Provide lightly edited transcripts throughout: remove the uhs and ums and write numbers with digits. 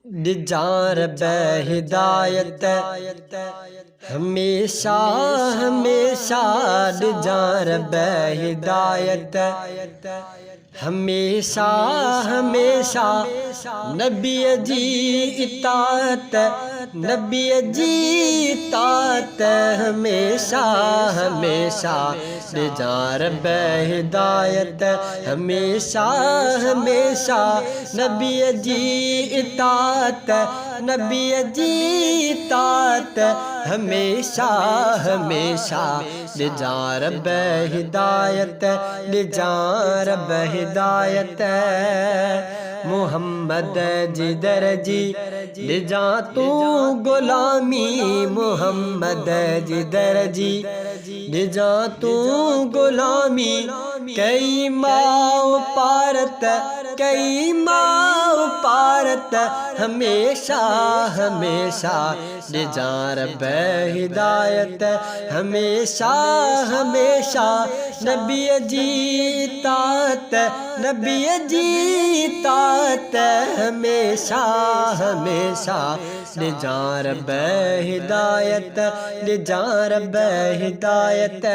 निजार हिदायत हमेशा हमेशा निजार हिदायत हमेशा हमेशा नबी जी इतात नबी जी इतात हमेशा हमेशा निजार हिदायत हमेशा हमेशा नबी जी इतात नबी जी इतात हमेशा हमेशा निजार हिदायत निजार हिदायत मोहम्मद जी दरजी निजा तू गुलामी मोहम्मद जी दरजी निजा तू गुलामी कई माँ पारत कई माँ पारत हमेशा हमेशा निजार हिदायत हमेशा हमेशा नबी जी तात नबी जी तात हमेशा हमेशा निजार हिदायत निजार हिदायत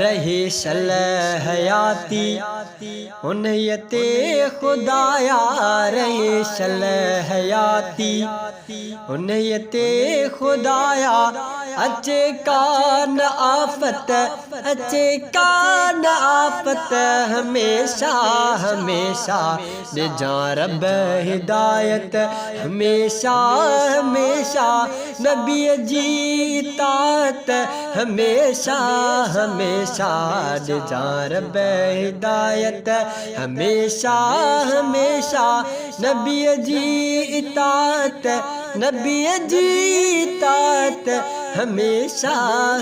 रही सल हयाती उन्नयते खुदाया रहे सल हयाती उन्नयते खुदाया अचे कान आफत अचे कान आफत हमेशा हमेशा निजार हिदायत हमेशा हमेशा नबी जी तात हमेशा हमेशा निजार हिदायत हमेशा हमेशा नबी जी इतात नबी जी इतात हमेशा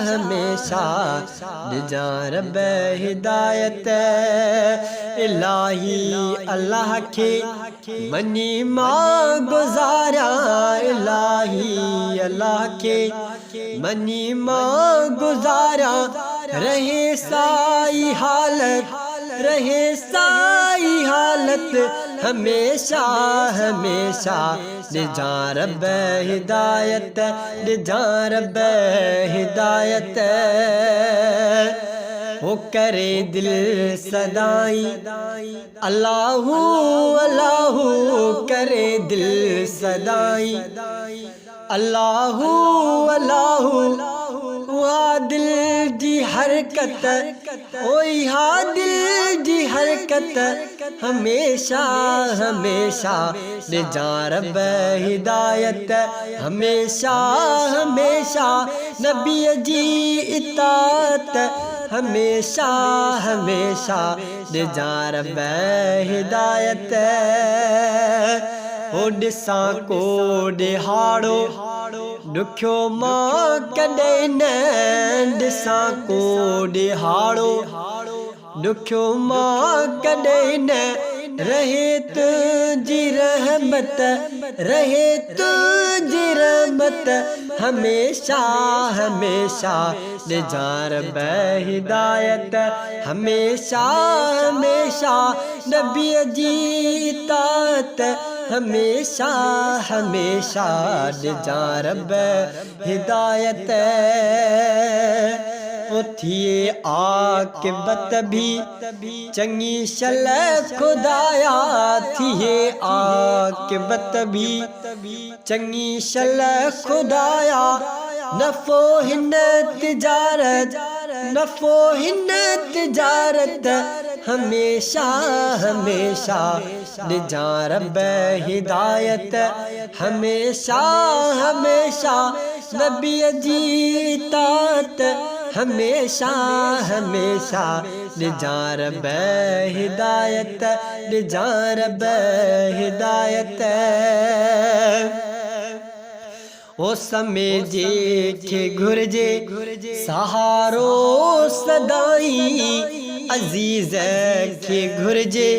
हमेशा निजार हिदायत इलाही अल्लाह के मनी माँ गुजारा इलाही अल्लाह के मनी माँ गुजारा रहे साई हालत रहे साई हालत हमेशा हमेशा निजार हिदायत निजार हिदायत वो करे दिल सदाई अल्लाहू अल्लाहू करे दिल सदाई अल्लाहू अल्लाहू वहाँ दिल जी हरकत ओई हाँ दिल जी हरकत हमेशा हमेशा निजार हिदायत हमेशा हमेशा नबी जी इतात हमेशा हमेशा निजार हिदायत ओ ॾिसां को ॾिहाड़ो ॾुखियो मां कॾहिं न ॾिसां को ॾिहाड़ो ॾुखियो मां कॾहिं न रहे तुंहिंजी रहमत रहे तुंहिंजी रहमत हमेशा हमेशा निजार हिदायत हमेशा हमेशा नबी जी इतात हमेशा हमेशा निजार हिदायत थिए आक़िबत भी चंगी सल खुदाया थिए आक़िबत भी चंगी सल खुदाया नफ़ो हिन तिजारत नफ़ो हिन तिजारत हमेशा हमेशा निजार हिदायत हमेशा हमेशा नबी जी तात हमेशा हमेशा निजार हिदायत निजार हिदायत ओ समय जे घुर्जे सहारो सदाई अजीज के घुर्जे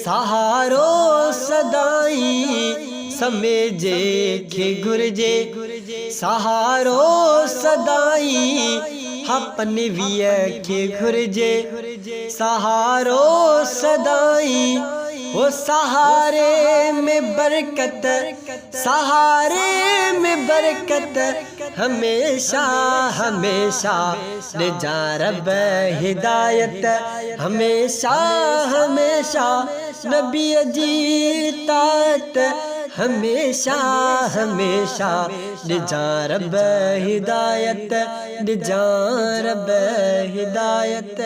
सहारो सदाई समय जे घुर्जे सहारो सदाई अपने विय के घुर्जे सहारो सदाई वो सहारे में में बरकत, सहारे में बरकत, हमेशा हमेशा निजा रब हिदायत, हमेशा हमेशा नबी अजीतात, हमेशा हमेशा निजा रब हिदायत, निजा रब हिदायत।